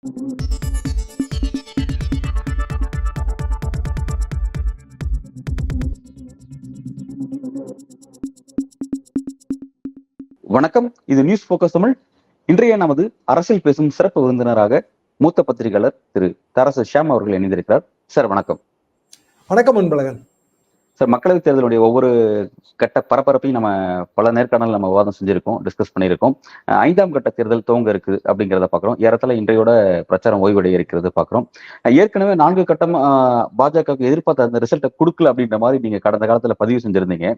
வணக்கம். இது news focus Tamil. இன்றைய நமது அரசியல் பேசும் சிறப்பு விருந்தினராக மூத்த பத்திரிகையாளர் திரு தரசு ஷியாம் அவர்கள் இணைந்திருக்கிறார். சார் வணக்கம். வணக்கம் அன்பழகன். சார், மக்களவைத் தேர்தலுடைய ஒவ்வொரு கட்ட பரபரப்பையும் நம்ம பல நேர்காணல் நம்ம விவாதம் செஞ்சிருக்கோம், டிஸ்கஸ் பண்ணியிருக்கோம். 5ஆம் கட்ட தேர்தல் துவங்க இருக்கு அப்படிங்கிறத பாக்குறோம். ஏறத்தாழ இன்றையோட பிரச்சாரம் ஓய்வடைய இருக்கிறது பாக்குறோம். ஏற்கனவே 4 கட்டம் பாஜகவுக்கு எதிர்பார்த்த அந்த ரிசல்ட்டை கொடுக்கல அப்படின்ற மாதிரி நீங்க கடந்த காலத்துல பதிவு செஞ்சிருந்தீங்க.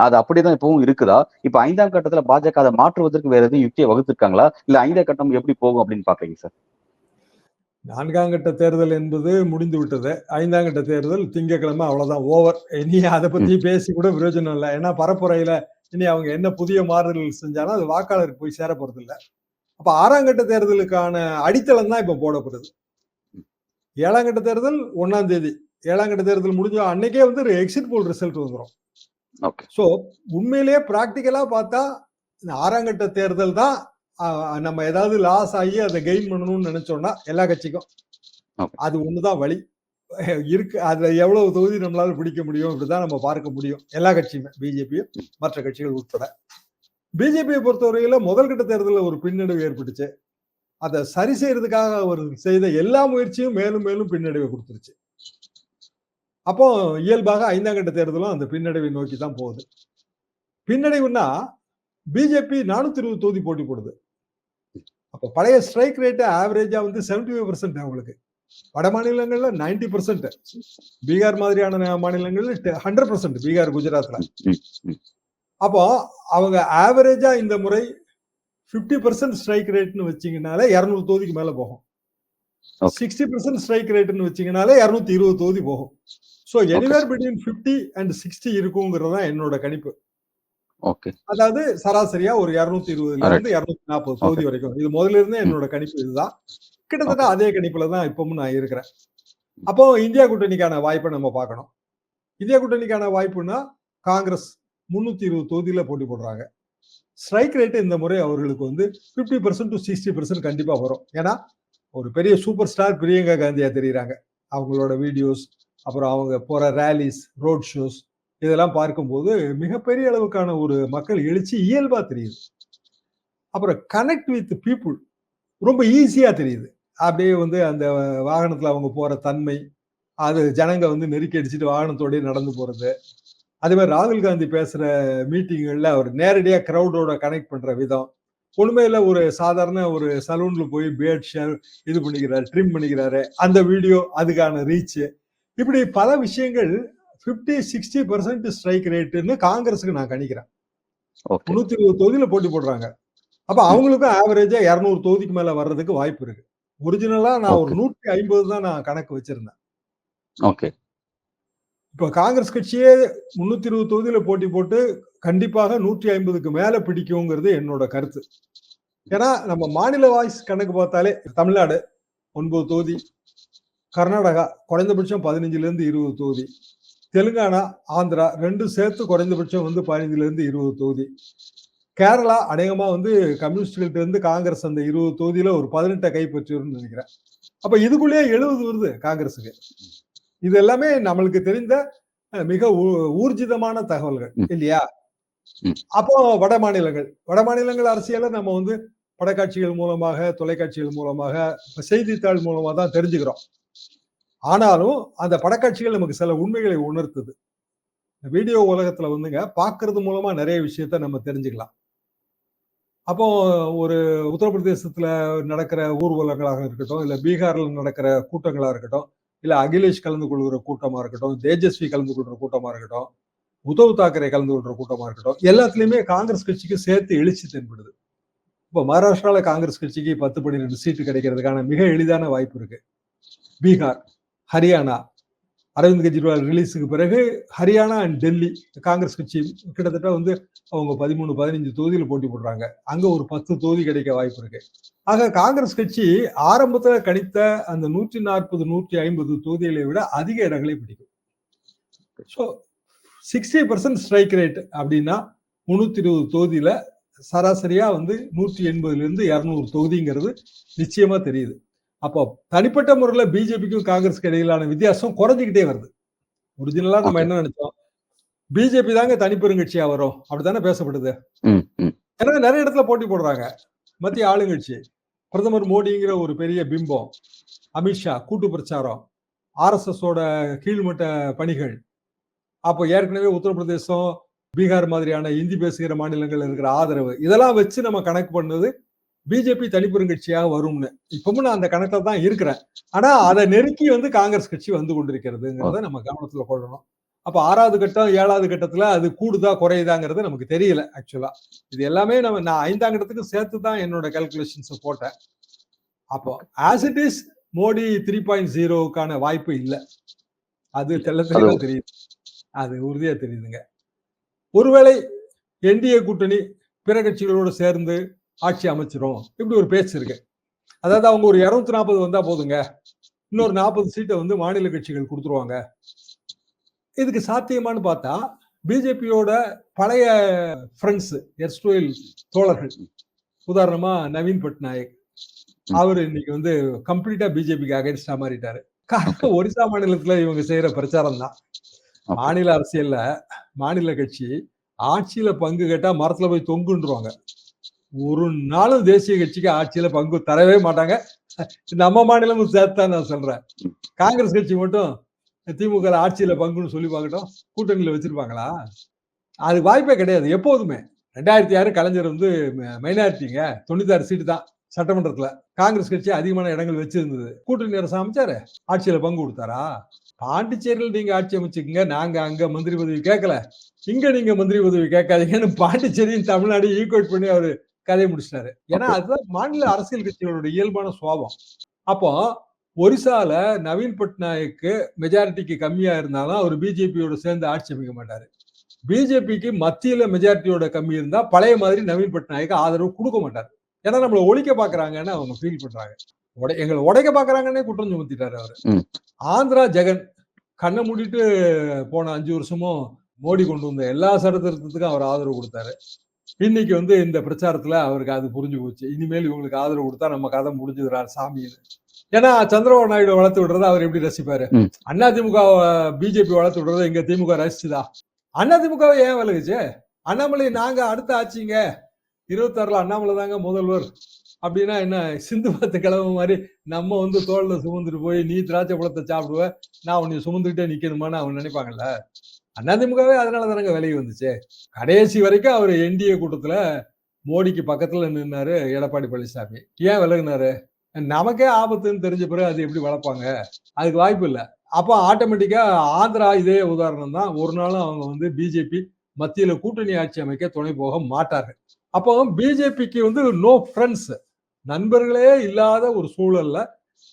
அது அப்படிதான் இப்பவும் இருக்குதா? இப்ப 5ஆம் கட்டத்துல பாஜக அதை மாற்றுவதற்கு வேற எதுவும் யுக்தியை வகுத்திருக்காங்களா, இல்ல 5ஆம் கட்டம் எப்படி போகும் அப்படின்னு பாக்குறீங்க சார்? 4ஆம் கட்ட தேர்தல் என்பது முடிந்து விட்டது. 5ஆம் கட்ட தேர்தல் திங்கட்கிழமை, அவ்வளவுதான், ஓவர். இனி அதை பத்தி பேசி கூட பிரயோஜனம் இல்லை. ஏன்னா பரப்புரையில இனி அவங்க என்ன புதிய மாறுதல்கள் செஞ்சாலும் அது வாக்காளருக்கு போய் சேர போறது இல்லை. அப்ப 6ஆம் கட்ட தேர்தலுக்கான அடித்தளம் தான் இப்ப போடப்படுது. 7ஆம் கட்ட தேர்தல் 1ஆம் தேதி. 7ஆம் கட்ட தேர்தல் முடிஞ்ச அன்னைக்கே வந்து ஒரு எக்ஸிட் போல் ரிசல்ட் வந்துடும். சோ உண்மையிலேயே பிராக்டிக்கலா பார்த்தா 6ஆம் கட்ட தேர்தல் தான் நம்ம ஏதாவது லாஸ் ஆகி அதை கெயின் பண்ணணும்னு நினைச்சோம்னா எல்லா கட்சிக்கும் அது ஒண்ணுதான் வழி இருக்கு. அதுல எவ்வளவு தொகுதி நம்மளால பிடிக்க முடியும் இப்படிதான் நம்ம பார்க்க முடியும். எல்லா கட்சியுமே, பிஜேபியும் மற்ற கட்சிகள் உட்பட. பிஜேபியை பொறுத்தவரையில முதல் கட்ட தேர்தலில் ஒரு பின்னடைவு ஏற்பட்டுச்சு. அதை சரி செய்யறதுக்காக அவர் செய்த எல்லா முயற்சியும் மேலும் மேலும் பின்னடைவை கொடுத்துருச்சு. அப்போ இயல்பாக 5ஆம் கட்ட தேர்தலும் அந்த பின்னடைவை நோக்கி தான் போகுது. பின்னடைவுன்னா பிஜேபி 420 தொகுதி போட்டி போடுது. அப்ப பழைய ஸ்ட்ரைக் ரேட் ஆவரேஜா வந்து 75% அவங்களுக்கு. வட மாநிலங்கள்ல 90%, பீகார் மாதிரியான மாநிலங்கள்ல 100%, பீகார், குஜராத்ல. அப்போ அவங்க ஆவரேஜா இந்த முறை 50% ஸ்ட்ரைக் ரேட்னு வச்சீங்கனாலே 200 தொகுதிக்கு மேல போகும். 60% ஸ்ட்ரைக் ரேட்னு வச்சீங்கனாலே 220 தொகுதி போகும். சோ எனிவேர் பிட்வீன் 50 and 60 இருக்குங்கிறதா என்னோட கணிப்பு. அதாவது சராசரியா ஒரு 220ல இருந்து 240 தொகுதி வரைக்கும். இது முதல்ல இருந்தே என்னோட கணிப்பு இதுதான். கிட்டத்தட்ட அதே கணிப்புல தான் இப்பவும் நான் இருக்கிறேன். அப்போ இந்தியா கூட்டணிக்கான வாய்ப்பை நம்ம பார்க்கணும். இந்தியா கூட்டணிக்கான வாய்ப்புன்னா காங்கிரஸ் 320 தொகுதியில போட்டி போடுறாங்க. ஸ்ட்ரைக் ரேட் இந்த முறை அவர்களுக்கு வந்து 50% to 60% கண்டிப்பா வரும். ஏன்னா ஒரு பெரிய சூப்பர் ஸ்டார் பிரியங்கா காந்தியா தெரியுறாங்க. அவங்களோட வீடியோஸ், அப்புறம் அவங்க போற ரேலிஸ், ரோட் ஷோஸ் இதெல்லாம் பார்க்கும்போது மிகப்பெரிய அளவுக்கான ஒரு மக்கள் எழுச்சி இயல்பா தெரியுது. அப்புறம் கனெக்ட் வித் பீப்புள் ரொம்ப ஈஸியா தெரியுது. அப்படியே வந்து அந்த வாகனத்துல அவங்க போற தன்மை, அது ஜனங்க வந்து நெருக்கி அடிச்சுட்டு வாகனத்தோடய நடந்து போறது. அதே மாதிரி ராகுல் காந்தி பேசுற மீட்டிங்கள்ல அவர் நேரடியா கிரௌடோட கனெக்ட் பண்ற விதம், உண்மையில ஒரு சாதாரண ஒரு சலூன்ல போய் பேட் ஷேர் இது பண்ணிக்கிறாரு, ட்ரிம் பண்ணிக்கிறாரு, அந்த வீடியோ, அதுக்கான ரீச், இப்படி பல விஷயங்கள் 50-60% ஸ்ட்ரைக் ரேட்னு காங்கிரஸுக்கு நான் கணிக்கிறேன். 320 தொகுதியில போட்டி போடுறாங்க. அப்ப அவங்களுக்கும் ஆவரேஜா 200 தொகுதிக்கு மேல வர்றதுக்கு வாய்ப்பு இருக்கு. ஒரிஜினலா நான் ஒரு 150 தான் நான் கணக்கு வச்சிருந்தேன். இப்ப காங்கிரஸ் கட்சியே 320 தொகுதியில போட்டி போட்டு கண்டிப்பாக 150க்கு மேல பிடிக்குங்கிறது என்னோட கருத்து. ஏன்னா நம்ம மாநில வாய்ஸ் கணக்கு பார்த்தாலே தமிழ்நாடு 9 தொகுதி, கர்நாடகா குறைந்தபட்சம் 15ல இருந்து 20 தொகுதி, தெலுங்கானா, ஆந்திரா ரெண்டும் சேர்த்து குறைந்தபட்சம் வந்து 15ல இருந்து 20 தொகுதி, கேரளா அநேகமா வந்து கம்யூனிஸ்ட்கிட்ட இருந்து காங்கிரஸ் அந்த 20 தொகுதியில ஒரு 18 கைப்பற்றிருன்னு நினைக்கிறேன். அப்ப இதுக்குள்ளேயே 70 வருது காங்கிரஸுக்கு. இது எல்லாமே நம்மளுக்கு தெரிந்த மிக ஊர்ஜிதமான தகவல்கள் இல்லையா? அப்போ வட மாநிலங்கள் அரசியலை நம்ம வந்து படக்காட்சிகள் மூலமாக, தொலைக்காட்சிகள் மூலமாக, செய்தித்தாள் மூலமா தான் தெரிஞ்சுக்கிறோம். ஆனாலும் அந்த படக்காட்சிகள் நமக்கு சில உண்மைகளை உணர்த்துது. வீடியோ உலகத்துல வந்துங்க பாக்குறது மூலமா நிறைய விஷயத்த நம்ம தெரிஞ்சுக்கலாம். அப்போ ஒரு உத்தரப்பிரதேசத்துல நடக்கிற ஊர்வலங்களாக இருக்கட்டும், இல்ல பீகார்ல நடக்கிற கூட்டங்களா இருக்கட்டும், இல்ல அகிலேஷ் கலந்து கொள்கிற கூட்டமா இருக்கட்டும், தேஜஸ்வி கலந்து கொள்கிற கூட்டமா இருக்கட்டும், உத்தவ் தாக்கரே கலந்து கொள்கிற கூட்டமா இருக்கட்டும், எல்லாத்துலயுமே காங்கிரஸ் கட்சிக்கு சேர்த்து எழுச்சி தென்படுது. இப்போ மகாராஷ்டிரால காங்கிரஸ் கட்சிக்கு 10-12 சீட்டு கிடைக்கிறதுக்கான மிக எளிதான வாய்ப்பு இருக்கு. பீகார், ஹரியானா, அரவிந்த் கெஜ்ரிவால் ரிலீஸுக்கு பிறகு ஹரியானா அண்ட் டெல்லி காங்கிரஸ் கட்சி கிட்டத்தட்ட வந்து அவங்க 13-15 தொகுதியில போட்டி போடுறாங்க. அங்க ஒரு 10 தொகுதி கிடைக்க வாய்ப்பு இருக்கு. ஆக காங்கிரஸ் கட்சி ஆரம்பத்துல கணித்த அந்த 140-150 தொகுதிகளை விட அதிக இடங்களை பிடிக்கும். ஸோ 60% ஸ்ட்ரைக் ரேட் அப்படின்னா 320 தொகுதியில சராசரியா வந்து 180ல இருந்து 200 தொகுதிங்கிறது நிச்சயமா தெரியுது. அப்போ தனிப்பட்ட முறையில பிஜேபிக்கும் காங்கிரஸ்க்கு இடையிலான வித்தியாசம் குறைஞ்சிக்கிட்டே வருது. ஒரிஜினலா நம்ம ஓகே. என்ன நினைச்சோம், பிஜேபி தாங்க தனிப்பெருங்கட்சியா வரும் அப்படித்தானே பேசப்படுது. ம், ம். ஏன்னா நிறைய இடத்துல போட்டி போடுறாங்க. மத்திய ஆளுங்கட்சி, பிரதமர் மோடிங்கிற ஒரு பெரிய பிம்பம், அமித்ஷா கூட்டு பிரச்சாரம், ஆர்எஸ்எஸ் ஓட கீழ்மட்ட பணிகள், அப்போ ஏற்கனவே உத்தரப்பிரதேசம், பீகார் மாதிரியான இந்தி பேசுகிற மாநிலங்கள் இருக்கிற ஆதரவு, இதெல்லாம் வச்சு நம்ம கணக்கு பண்ணது பிஜேபி தனிப்பெருங்கட்சியாக வரும்னு. இப்பவும் நான் அந்த கணக்குல தான் இருக்கிறேன். ஆனா அதை நெருக்கி வந்து காங்கிரஸ் கட்சி வந்து கொண்டிருக்கிறதுங்கிறத நம்ம கவனத்துல கொள்ளணும். அப்ப 6வது கட்டம் 7வது கட்டத்துல அது கூடுதா குறையுதாங்கிறது நமக்கு தெரியல ஆக்சுவலா. இது எல்லாமே நான் 5ஆம் கட்டத்துக்கு சேர்த்து தான் என்னோட கால்குலேஷன்ஸ் போட்டேன். அப்போ ஆஸ் இட் இஸ் மோடி 3.0க்கான வாய்ப்பு இல்லை. அது தெள்ள தெளிவா தெரியுது. அது உறுதியா தெரியுதுங்க. ஒருவேளை என்டிஏ கூட்டணி பிற கட்சிகளோடு சேர்ந்து ஆட்சி அமைச்சிரும் இப்படி ஒரு பேச்சு இருக்கு. அதாவது அவங்க ஒரு 240 வந்தா போதுங்க, இன்னொரு 40 சீட்டை வந்து மாநில கட்சிகள் கொடுத்துருவாங்க. இதுக்கு சாத்தியமானு பார்த்தா பிஜேபியோட பழைய ஃப்ரெண்ட்ஸ், எர்ஸ்டோயில் தோழர்கள், உதாரணமா நவீன் பட்நாயக், அவர் இன்னைக்கு வந்து கம்ப்ளீட்டா பிஜேபிக்கு அகைன்ஸ்டா மாறிட்டாரு. ஒரிசா மாநிலத்துல இவங்க செய்யற பிரச்சாரம் தான். மாநில அரசியல்ல மாநில கட்சி ஆட்சியில பங்கு கேட்டா மரத்துல போய் தொங்குன்றுவாங்க. ஒரு நாளும் தேசிய கட்சிக்கு ஆட்சியில பங்கு தரவே மாட்டாங்க. நம்ம மாநிலமும் சேர்த்தான் நான் சொல்றேன். காங்கிரஸ் கட்சி மட்டும் திமுக ஆட்சியில பங்குன்னு சொல்லி பார்க்கட்டும், கூட்டணியில வச்சிருப்பாங்களா? அது வாய்ப்பே கிடையாது. எப்போதுமே 2006 கலைஞர் வந்து மைனாரிட்டிங்க, 96 சீட்டு தான் சட்டமன்றத்துல. காங்கிரஸ் கட்சி அதிகமான இடங்கள் வச்சிருந்தது. கூட்டணி அரசு அமைச்சாரு, ஆட்சியில பங்கு கொடுத்தாரா? பாண்டிச்சேரியில் நீங்க ஆட்சி அமைச்சுக்கங்க, நாங்க அங்க மந்திரி பதவி கேட்கல, இங்க நீங்க மந்திரி பதவி கேட்காதீங்கன்னு பாண்டிச்சேரியும் தமிழ்நாடு ஈக்குவேட் பண்ணி அவரு கதையை முடிச்சிட்டாரு. ஏன்னா அதுதான் மாநில அரசியல் கட்சிகளோட இயல்பான சுவாபம். அப்போ ஒரிசால நவீன் பட்நாயக்கு மெஜாரிட்டிக்கு கம்மியா இருந்தாலும் அவர் பிஜேபியோட சேர்ந்து ஆட்சி அமைக்க மாட்டாரு. பிஜேபிக்கு மத்தியில மெஜாரிட்டியோட கம்மி இருந்தா பழைய மாதிரி நவீன் பட்நாயக்கு ஆதரவு கொடுக்க மாட்டாரு. ஏன்னா நம்மள ஒழிக்க பாக்குறாங்கன்னு அவங்க ஃபீல் பண்றாங்க. எங்களை உடைக்க பாக்குறாங்கன்னே குற்றம் சுமத்திட்டாரு அவரு. ஆந்திரா ஜெகன் கண்ணை மூடிட்டு போன 5 வருஷமும் மோடி கொண்டு வந்த எல்லா சட்டத்திருத்தத்துக்கும் அவர் ஆதரவு கொடுத்தாரு. இன்னைக்கு வந்து இந்த பிரச்சாரத்துல அவருக்கு அது புரிஞ்சு போச்சு. இனிமேல் இவங்களுக்கு ஆதரவு கொடுத்தா நம்ம கதை முடிஞ்சுக்கிறார் சாமின்னு. ஏன்னா சந்திரபாபு நாயுடு வளர்த்து விடுறத அவர் எப்படி ரசிப்பாரு? அதிமுக பிஜேபி வளர்த்து விடுறத இங்க திமுக ரசிச்சுதா? அதிமுகவை ஏன் விலகுச்சு? அண்ணாமலை நாங்க அடுத்த ஆட்சிங்க, 26ல அண்ணாமலை தாங்க முதல்வர் அப்படின்னா என்ன, சிந்து பார்த்து கிளம்ப மாதிரி நம்ம வந்து தோல்ல சுமந்துட்டு போய் நீ திராட்சை பழத்தை சாப்பிடுவ, நான் உன்னை சுமந்துக்கிட்டே நிக்கணுமான்னு அவங்க நினைப்பாங்கல்ல. அதிமுகவே அதனால தானங்க விலகி வந்துச்சு. கடைசி வரைக்கும் அவர் என்டிஏ கூட்டத்துல மோடிக்கு பக்கத்துல நின்னாரு எடப்பாடி பழனிசாமி. ஏன் விலகுனாரு? நமக்கே ஆபத்துன்னு தெரிஞ்ச பிறகு அது எப்படி வளர்ப்பாங்க? அதுக்கு வாய்ப்பு இல்லை. அப்போ ஆட்டோமேட்டிக்கா ஆந்திரா இதே உதாரணம் தான். ஒரு நாளும் அவங்க வந்து பிஜேபி மத்தியில கூட்டணி ஆட்சி அமைக்க துணை போக மாட்டார்கள். அப்போ பிஜேபிக்கு வந்து நோ ஃப்ரெண்ட்ஸ், நண்பர்களே இல்லாத ஒரு சூழல்ல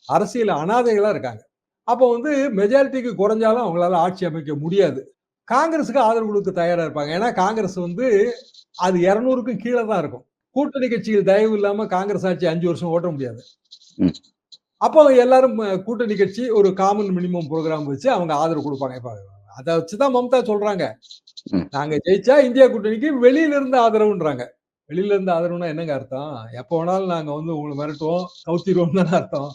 அரசியல் அனாதைகளா இருக்காங்க. அப்போ வந்து மெஜாரிட்டிக்கு குறைஞ்சாலும் அவங்களால ஆட்சி அமைக்க முடியாது. காங்கிரஸுக்கு ஆதரவு கொடுக்க தயாரா இருப்பாங்க. ஏன்னா காங்கிரஸ் வந்து அது 200க்கும் கீழே தான் இருக்கும். கூட்டணி கட்சிகள் தயவு இல்லாம காங்கிரஸ் ஆட்சி 5 வருஷம் ஓட்ட முடியாது. அப்போ எல்லாரும் கூட்டணி கட்சி ஒரு காமன் மினிமம் ப்ரோக்ராம் வச்சு அவங்க ஆதரவு கொடுப்பாங்க. இப்ப அதை வச்சுதான் மம்தா சொல்றாங்க, நாங்க ஜெயிச்சா இந்தியா கூட்டணிக்கு வெளியில இருந்து ஆதரவுன்றாங்க. வெளியில இருந்து ஆதரவுனா என்னங்க அர்த்தம்? எப்ப வேணாலும் நாங்க வந்து உங்களை மிரட்டுவோம், கவுத்திடுவோம் தானே அர்த்தம்.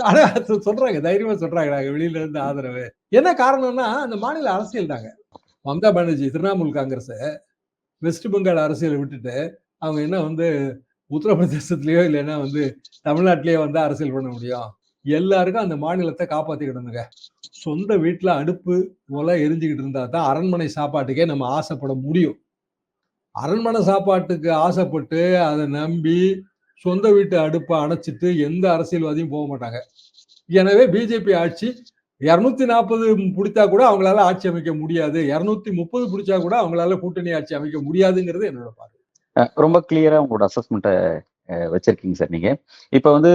ஆனா சொல்றாங்க, தைரியமா சொல்றாங்க நாங்க வெளியில இருந்து ஆதரவு. என்ன காரணம்னா அந்த மாநில அரசியல் தாங்க. மம்தா பானர்ஜி திரிணாமுல் காங்கிரஸ் வெஸ்ட் பெங்கால் அரசியலை விட்டுட்டு அவங்க என்ன வந்து உத்தரப்பிரதேசத்திலயோ இல்லைன்னா வந்து தமிழ்நாட்டிலேயோ வந்து அரசியல் பண்ண முடியும்? எல்லாருக்கும் அந்த மாநிலத்தை காப்பாத்திக்கிடணுங்க. சொந்த வீட்டுல அடுப்பு ஒலை எரிஞ்சுக்கிட்டு இருந்தா தான் அரண்மனை சாப்பாட்டுக்கே நம்ம ஆசைப்பட முடியும். அரண்மனை சாப்பாட்டுக்கு ஆசைப்பட்டு அதை நம்பி சொந்த வீட்டு அடுப்பை அணைச்சிட்டு எந்த அரசியல்வாதியும் போக மாட்டாங்க. எனவே பிஜேபி ஆட்சி 240 பிடிச்சா கூட அவங்களால ஆட்சி அமைக்க முடியாது, 230 பிடிச்சா கூட அவங்களால கூட்டணி ஆட்சி அமைக்க முடியாதுங்கிறது என்னோட பார்வை. ரொம்ப கிளியரா உங்களோட அசஸ்மெண்ட்டை வச்சிருக்கீங்க சார். நீங்க இப்ப வந்து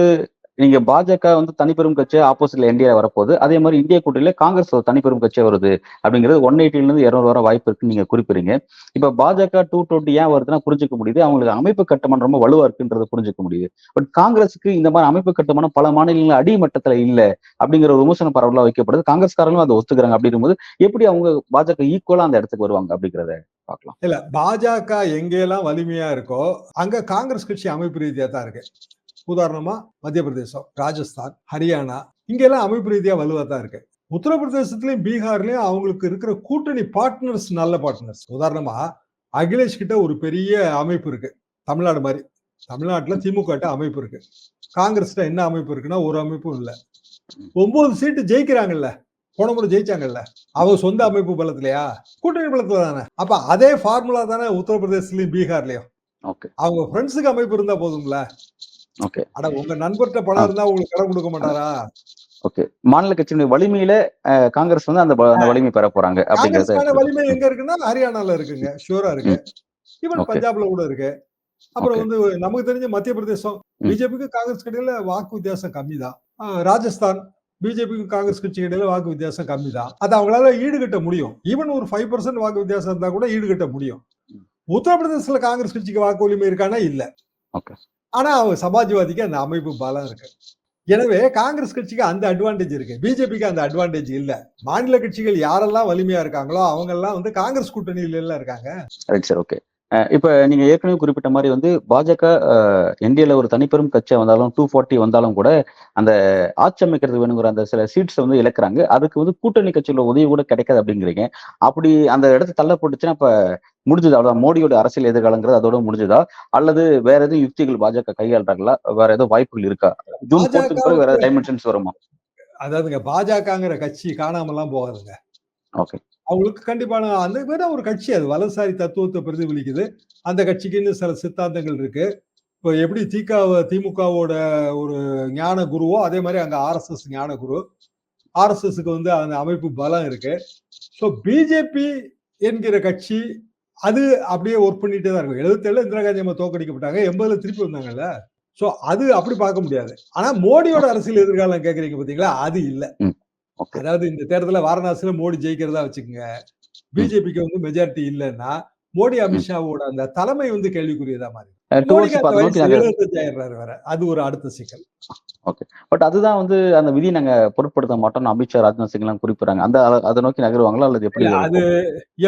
நீங்க பாஜக வந்து தனிப்பெரும் கட்சியா ஆப்போசிட்ல என்டிஏ வரப்போகுது, அதே மாதிரி இந்திய கூட்டணியில காங்கிரஸ் ஒரு தனிப்பெரும் கட்சியா வருது அப்படிங்கிறது 180ல இருந்து 200 வர வாய்ப்பு இருக்குன்னு நீங்க குறிப்பிடுறீங்க. இப்ப பாஜக 220 ஏன் வருதுன்னா புரிஞ்சுக்க முடியுது, அவங்களுக்கு அமைப்பு கட்டுமானம் ரொம்ப வலுவா இருக்குன்றது புரிஞ்சுக்க முடியுது. பட் காங்கிரஸுக்கு இந்த மாதிரி அமைப்பு கட்டுமானம் பல மாநிலங்கள் அடிமட்டத்துல இல்ல அப்படிங்கிற ஒரு விமர்சனம் பரவலா வைக்கப்படுது. காங்கிரஸ்காரங்களும் அதை ஒத்துக்கிறாங்க. அப்படிங்கும்போது எப்படி அவங்க பாஜக ஈக்குவலா அந்த இடத்துக்கு வருவாங்க அப்படிங்கிறத பார்க்கலாம். இல்ல, பாஜக எங்கெல்லாம் வலிமையா இருக்கோ அங்க காங்கிரஸ் கட்சி அமைப்பு ரீதியா தான் இருக்கு. உதாரணமா மத்திய பிரதேசம், ராஜஸ்தான், ஹரியானா இங்கெல்லாம் அமைப்பு ரீதியா வலுவா தான் இருக்கு. உத்தரப்பிரதேசத்திலயும் பீகார்லயும் அவங்களுக்கு இருக்கிற கூட்டணி பார்ட்னர்ஸ் நல்ல பார்ட்னர்ஸ். உதாரணமா அகிலேஷ் கிட்ட ஒரு பெரிய அமைப்பு இருக்கு, தமிழ்நாடு மாதிரி. தமிழ்நாட்டுல திமுக கிட்ட அமைப்பு இருக்கு. காங்கிரஸ்ல என்ன அமைப்பு இருக்குன்னா ஒரு அமைப்பும் இல்ல. 9 சீட்டு ஜெயிக்கிறாங்கல்ல, போன முறை ஜெயிச்சாங்கல்ல, அவங்க சொந்த அமைப்பு பலத்திலயா, கூட்டணி பலத்துல தானே. அப்ப அதே ஃபார்முலா தானே உத்தரப்பிரதேசலயும் பீகார்லயும். ஓகே அவங்க ஃப்ரெண்ட்ஸுக்கு அமைப்பு இருந்தா போதும்ல. ஓகே அட உங்க நண்பர்கிட்ட பணம் இருந்தா உங்களுக்கு கடன் கொடுக்க மாட்டாரா? ஓகே. மாநில கட்சியினுடைய வலிமையில காங்கிரஸ் வந்து அந்த வலிமை பெற போறாங்க அப்படிங்கறத காங்கிரஸ்க்கான வலிமை எங்க இருக்குன்னா ஹரியானால இருக்குங்க, ஷூரா இருக்கு. ஈவன் ஓகே பஞ்சாப்ல கூட இருக்கு. அப்புறம் ஓகே வந்து நமக்கு தெரிஞ்ச மத்திய பிரதேசம், பிஜேபிக்கு காங்கிரஸ் இடையில வாக்கு வித்தியாசம் கம்மி தான். ராஜஸ்தான் பிஜேபிக்கு காங்கிரஸ் கட்சி இடையில வாக்கு வித்தியாசம் கம்மி தான். அது அவங்களால ஈடுகட்ட முடியும். ஈவன் ஒரு 5% வாக்கு வித்தியாசம் இருந்தா கூட ஈடுகட்ட முடியும். உத்தரப்பிரதேசத்துல காங்கிரஸ் கட்சிக்கு வாக்கு வலிமை இருக்கானா இல்ல. ஓகே ஆனா அவங்க சமாஜ்வாதிக்கு அந்த அமைப்பு பலம் இருக்கு. எனவே காங்கிரஸ் கட்சிக்கு அந்த அட்வான்டேஜ் இருக்கு, பிஜேபிக்கு அந்த அட்வான்டேஜ் இல்ல. மாநில கட்சிகள் யாரெல்லாம் வலிமையா இருக்காங்களோ அவங்க எல்லாம் வந்து காங்கிரஸ் கூட்டணியில எல்லாம் இருக்காங்க. Right sir. ஓகே. இப்ப நீங்க ஏற்கனவே குறிப்பிட்ட மாதிரி வந்து பாஜக என்டிஏல ஒரு தனிப்பெரும் கட்சியா வந்தாலும் 240 வந்தாலும் கூட அந்த ஆட்சி அமைக்கிறது வேணுங்கிற அந்த சில சீட்ஸ் வந்து இழக்கிறாங்க. அதுக்கு வந்து கூட்டணி கட்சியோட உதவி கூட கிடைக்காது அப்படிங்கிறீங்க. அப்படி அந்த இடத்து தள்ளப்பட்டுச்சுன்னா இப்ப முடிஞ்சது, அவ்வளவுதான், மோடியோட அரசியல் எதிர்காலங்கிறது அதோட முடிஞ்சதா, அல்லது வேற எதுவும் யுக்திகள் பாஜக கையாளுறாங்களா, வேற ஏதோ வாய்ப்புகள் இருக்கா, ஜூன் 4க்கு பிறகு வேற பாஜக டைமென்ஷன்ஸ் வருமா? அதாவதுங்க பாஜகங்கிற கட்சி காணாமலாம் போகாதுங்க. ஓகே அவங்களுக்கு கண்டிப்பான அந்த வேற ஒரு கட்சி, அது வலதுசாரி தத்துவத்தை பிரதிபலிக்குது. அந்த கட்சிக்குன்னு சில சித்தாந்தங்கள் இருக்கு. இப்போ எப்படி திமுகவோட ஒரு ஞான குருவோ அதே மாதிரி அங்க ஆர்எஸ்எஸ் ஞான குரு. ஆர்எஸ்எஸ்க்கு வந்து அந்த அமைப்பு பலம் இருக்கு. ஸோ பிஜேபி என்கிற கட்சி அது அப்படியே ஒர்க் பண்ணிட்டே தான் இருக்கும். 77 இந்திரா காந்தி அம்மா தோக்கடிக்கப்பட்டாங்க, 80 திருப்பி வந்தாங்கல்ல. ஸோ அது அப்படி பார்க்க முடியாது. ஆனா மோடியோட அரசியல் எதிர்காலம் கேட்கறீங்க பாத்தீங்களா, அது இல்ல. ஓகே அதாவது இந்த தேர்தலில் வாரணாசியில மோடி ஜெயிக்கிறதா வச்சுக்கோங்க, பிஜேபிக்கு வந்து மெஜாரிட்டி இல்லைன்னா மோடி அமித்ஷாவோட அந்த தலைமை வந்து கேள்விக்குரியதா மாறி. மோடிக்கு அந்த வயசு 75 ஆயிடுறாரு வேற, அது ஒரு அடுத்த சிக்கல். ஓகே. பட் அதுதான் வந்து அந்த விதி நாங்க பொருட்படுத்த மாட்டோம்னு அமித்ஷா, ராஜ்நாத் சிங் எல்லாம் குறிப்பிடுறாங்க. அதை நோக்கி நகருவாங்களா அல்லது எப்படி? அது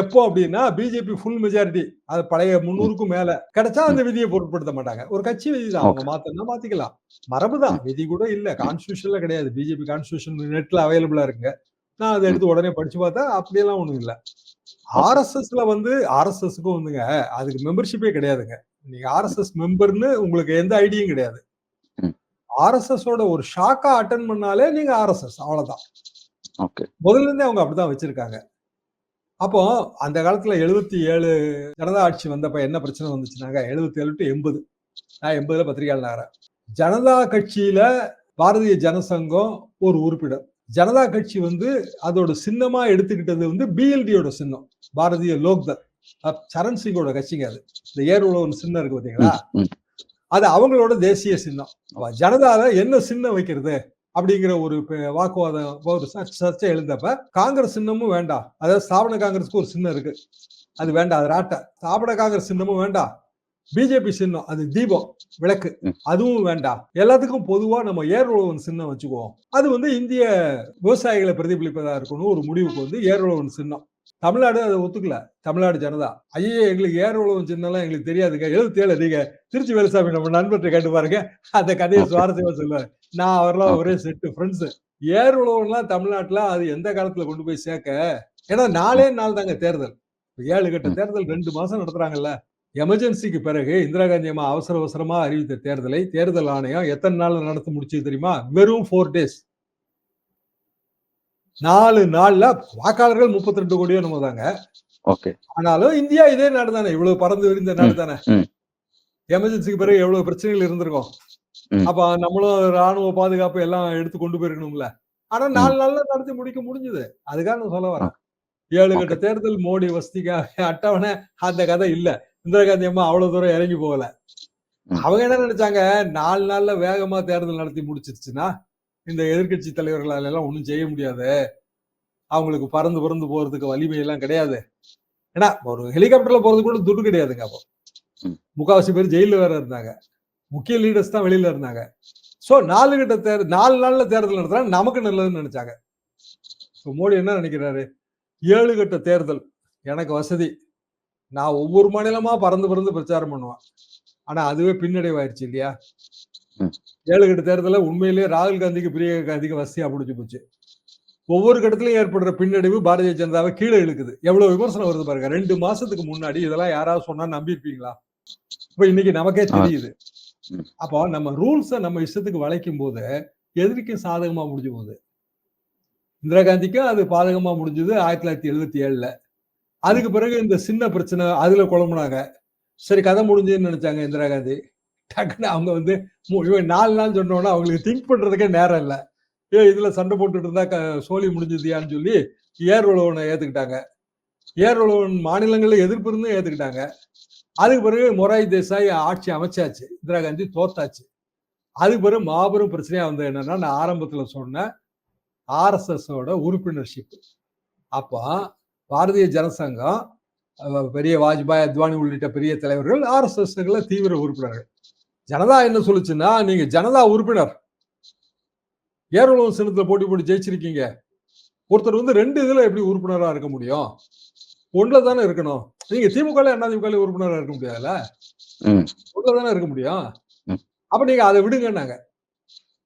எப்போ அப்படின்னா பிஜேபி ஃபுல் மெஜாரிட்டி, அது பழைய 300க்கும் மேல கிடைச்சா அந்த விதியை பொருட்படுத்த மாட்டாங்க. ஒரு கட்சி விதி தான், அவங்க மாத்தனா மாத்திக்கலாம், மரபுதான், விதி கூட இல்ல, கான்ஸ்டியூஷன்ல கிடையாது. பிஜேபி கான்ஸ்டியூஷன் நெட்ல அவைலபிளா இருக்குங்க, நான் அதை எடுத்து உடனே படிச்சு பார்த்தா அப்படியெல்லாம் ஒண்ணும் இல்ல. ஆர்எஸ்எஸ்ல வந்து ஆர்எஸ்எஸ்க்கும் வந்துங்க அதுக்கு மெம்பர்ஷிப்பே கிடையாதுங்க. நீங்க ஆர்எஸ்எஸ் மெம்பர்னு உங்களுக்கு எந்த ஐடியும் கிடையாது. ஆர்எஸ்எஸ் ஓட ஒரு ஷாக்கா அட்டன் பண்ணாலே நீங்க ஆர்எஸ்எஸ், அவ்வளவுதான். முதல்ல இருந்தே அவங்க அப்படிதான் வச்சிருக்காங்க. அப்போ அந்த காலத்துல 77 ஜனதா ஆட்சி வந்தப்ப என்ன பிரச்சனை வந்துச்சுனாங்க, 77 to 80, நான் 80ல பத்திரிகையாளர் ஆகிறேன். ஜனதா கட்சியில பாரதிய ஜனசங்கம் ஒரு உறுப்பினர். ஜனதா கட்சி வந்து அதோட சின்னமா எடுத்துக்கிட்டது வந்து பிஎல்டியோட சின்னம், பாரதிய லோக்தள், சரண் சிங்கோட கட்சிங்க. அது இந்த ஏர் உழவன் சின்னம் இருக்கு பாத்தீங்களா, அது அவங்களோட தேசிய சின்னம். ஜனதால என்ன சின்னம் வைக்கிறது அப்படிங்கிற ஒரு வாக்குவாதம், ஒரு சர்ச்சை எழுந்தப்ப காங்கிரஸ் சின்னமும் வேண்டாம், அதாவது ஸ்தாபன காங்கிரஸ்க்கு ஒரு சின்னம் இருக்கு, அது வேண்டாம், அது ராட்டை. ஸ்தாபன காங்கிரஸ் சின்னமும் வேண்டாம், பிஜேபி சின்னம் அது தீபம் விளக்கு, அதுவும் வேண்டாம், எல்லாத்துக்கும் பொதுவா நம்ம ஏர் உழவன் சின்னம் வச்சுக்குவோம், அது வந்து இந்திய விவசாயிகளை பிரதிபலிப்பதா இருக்கணும் ஒரு முடிவுக்கு வந்து ஏர் உழவன் சின்னம். தமிழ்நாடு அதை ஒத்துக்கல. தமிழ்நாடு ஜனதா, ஐயே எங்களுக்கு ஏர் உழவன் சின்னம்லாம் எங்களுக்கு தெரியாதுங்க. 77 நீங்க திருச்சி வேலுசாமி நம்ம நண்பர்கிட்ட கேட்டு பாருங்க, அந்த கதையை சுவாரஸ்யமா சொல்லுவாரு. நான் அவரெல்லாம் ஒரே செட்டு ஃப்ரெண்ட்ஸ். ஏர் உழவன்லாம் தமிழ்நாட்டுல அது எந்த காலத்துல கொண்டு போய் சேர்க்க, ஏன்னா 4 நாள் தாங்க தேர்தல், 7 கட்ட தேர்தல் 2 மாசம் நடத்துறாங்கல்ல. எமர்ஜென்சிக்கு பிறகு இந்திரா காந்தி அம்மா அவசரமா அறிவித்த தேர்தலை தேர்தல் ஆணையம் எத்தனை நாள் நடத்த முடிச்சு தெரியுமா? வெறும் 4 days. 4 நாள்ல வாக்காளர்கள் 32 கோடியோ நம்ம தாங்க. ஆனாலும் இந்தியா இதே நாடு தானே, இவ்வளவு பறந்து விரிந்த நாடு தானே. எமர்ஜென்சிக்கு பிறகு எவ்வளவு பிரச்சனைகள் இருந்திருக்கும். அப்ப நம்மளும் ராணுவ பாதுகாப்பு எல்லாம் எடுத்து கொண்டு போயிருக்கணும்ல. ஆனா 4 நாள்ல நடத்தி முடிக்க முடிஞ்சது. அதுக்காக நான் சொல்ல வரேன். 7 கட்ட தேர்தல் மோடி வசதிக்காக அட்டவணை, அந்த கதை இல்ல. இந்திரா காந்தி அம்மா அவ்வளவு தூரம் இறங்கி போகல. அவங்க என்ன நினைச்சாங்க, 4 நாள்ல வேகமா தேர்தல் நடத்தி முடிச்சிருச்சுன்னா இந்த எதிர்கட்சி தலைவர்களால எல்லாம் ஒண்ணும் செய்ய முடியாது, அவங்களுக்கு பறந்து போறதுக்கு வலிமை எல்லாம் கிடையாது. ஏன்னா ஒரு ஹெலிகாப்டர்ல போறது கூட துட்டு கிடையாதுங்க. அப்போ முக்காவாசி பேர் ஜெயில வேற இருந்தாங்க, முக்கிய லீடர்ஸ் தான் வெளியில இருந்தாங்க. சோ 4 கட்ட தேர்தல் 4 நாள்ல தேர்தல் நடத்துறா நமக்கு நல்லதுன்னு நினைச்சாங்க. மோடி என்ன நினைக்கிறாரு, 7 கட்ட தேர்தல் எனக்கு வசதி, நான் ஒவ்வொரு மாநிலமா பறந்து பிரச்சாரம் பண்ணுவேன். ஆனா அதுவே பின்னடைவாயிருச்சு இல்லையா. ம். 7 கட்ட தேர்தல உண்மையிலேயே ராகுல் காந்திக்கு, பிரியங்கா காந்திக்கு வசதியா புடிச்சு போச்சு. ஒவ்வொரு கட்டத்திலயும் ஏற்படுற பின்னடைவு பாரதிய ஜனதாவை கீழ இழுக்குது. எவ்வளவு விமர்சனம் வருது பாருங்க. 2 மாசத்துக்கு முன்னாடி இதெல்லாம் யாராவது சொன்னா நம்பியிருப்பீங்களா? இப்ப இன்னைக்கு நமக்கே ஆ. தெரியுது. ம். அப்போ நம்ம ரூல்ஸ நம்ம இஷ்டத்துக்கு வளைக்கும் போது, எதிரிக்கு சாதகமா முடிஞ்சு போகுது. இந்திரா காந்திக்கும் அது பாதகமா முடிஞ்சது 1977ல. அதுக்கு பிறகு இந்த சின்ன பிரச்சனை அதுல குழம்புனாங்க. சரி கதை முடிஞ்சுதுன்னு நெனைச்சாங்க இந்திரா காந்தி. டக்குன்னு அவங்க வந்து இவன் 4 நாள் சொன்ன உடனே அவங்களுக்கு திங்க் பண்றதுக்கே நேரம் இல்ல. இதுல சண்டை போட்டுட்டு இருந்தா சோலி முடிஞ்சுதியான்னு சொல்லி ஏர் உழவனை ஏத்துக்கிட்டாங்க. ஏர் உழவன் மாநிலங்கள்ல எதிர்ப்பு இருந்தும் ஏத்துக்கிட்டாங்க. அதுக்கு பிறகு மொராய் தேசாய் ஆட்சி அமைச்சாச்சு. இந்திரா காந்தி தோத்தாச்சு. அதுக்கு பிறகு மாபெரும் பிரச்சனையா வந்தது என்னன்னா, நான் ஆரம்பத்துல சொன்ன ஆர்எஸ்எஸோட உறுப்பினர்ஷிப். அப்ப பாரதிய ஜனசங்கம் பெரிய வாஜ்பாய், அத்வானி உள்ளிட்ட பெரிய தலைவர்கள் ஆர்எஸ்எஸ்ல தீவிர உறுப்பினர்கள். ஜனதா என்ன சொல்லுச்சுன்னா, நீங்க ஜனதா உறுப்பினர். ஏர் உழவன் சின்னத்துல போட்டி போட்டு ஜெயிச்சிருக்கீங்க. ஒருத்தர் வந்து 2 இதுல எப்படி உறுப்பினரா இருக்க முடியும்? 1ல தானே இருக்கணும். நீங்க திமுகல அதிமுகல உறுப்பினரா இருக்க முடியாதுல்ல. ம். 1ல தானே இருக்க முடியும். ம். அப்ப நீங்க அதை விடுங்கன்னாங்க.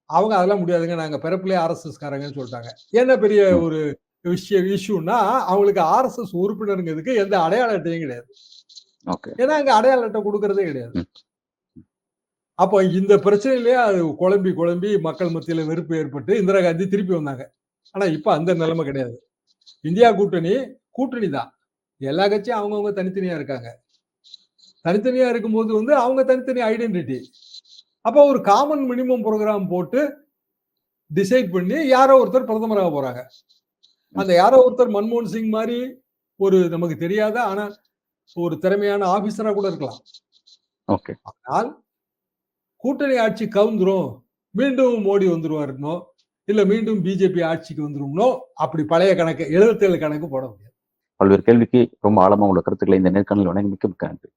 அவங்க அதெல்லாம் முடியாதுங்க. நாங்க பிறப்பிலே ஆர்எஸ்எஸ் காரங்கன்னு சொல்லிட்டாங்க. என்ன பெரிய ம். ஒரு இஷ்யூன்னா, அவங்களுக்கு ஆர்எஸ்எஸ் உறுப்பினருங்கிறதுக்கு எந்த அடையாள அட்டையும் கிடையாது. ஓகே. ஏன்னா அங்க அடையாள அட்டை குடுக்கறதே கிடையாது. ம். அப்ப இந்த பிரச்சனையிலேயே அது குழம்பி மக்கள் மத்தியில வெறுப்பு ஏற்பட்டு இந்திரா காந்தி திருப்பி வந்தாங்க. ஆனா இப்ப அந்த நிலைமை கிடையாது. இந்தியா கூட்டணி தான். எல்லா கட்சியும் அவங்கவங்க தனித்தனியா இருக்காங்க. தனித்தனியா இருக்கும்போது வந்து அவங்க தனித்தனி ஐடென்டிட்டி. அப்ப ஒரு காமன் மினிமம் புரோகிராம் போட்டு டிசைட் பண்ணி யாரோ ஒருத்தர் பிரதமராக போறாங்க. அந்த யாரோ ஒருத்தர் மன்மோகன் சிங் மாதிரி ஒரு நமக்கு தெரியாத ஆனா ஒரு திறமையான ஆபீசரா கூட இருக்கலாம். ஓகே. ஆனால் கூட்டணி ஆட்சி கவுந்துரும், மீண்டும் மோடி வந்துருவாருன்னோ, இல்ல மீண்டும் பிஜேபி ஆட்சிக்கு வந்துரும்னோ, அப்படி பழைய கணக்கு 77 கணக்கு போட முடியாது. பல்வேறு கேள்விக்கு ரொம்ப ஆழமா உள்ள கருத்துக்களை இந்த நேர்காணல் வழங்கி மிக்க நன்றி.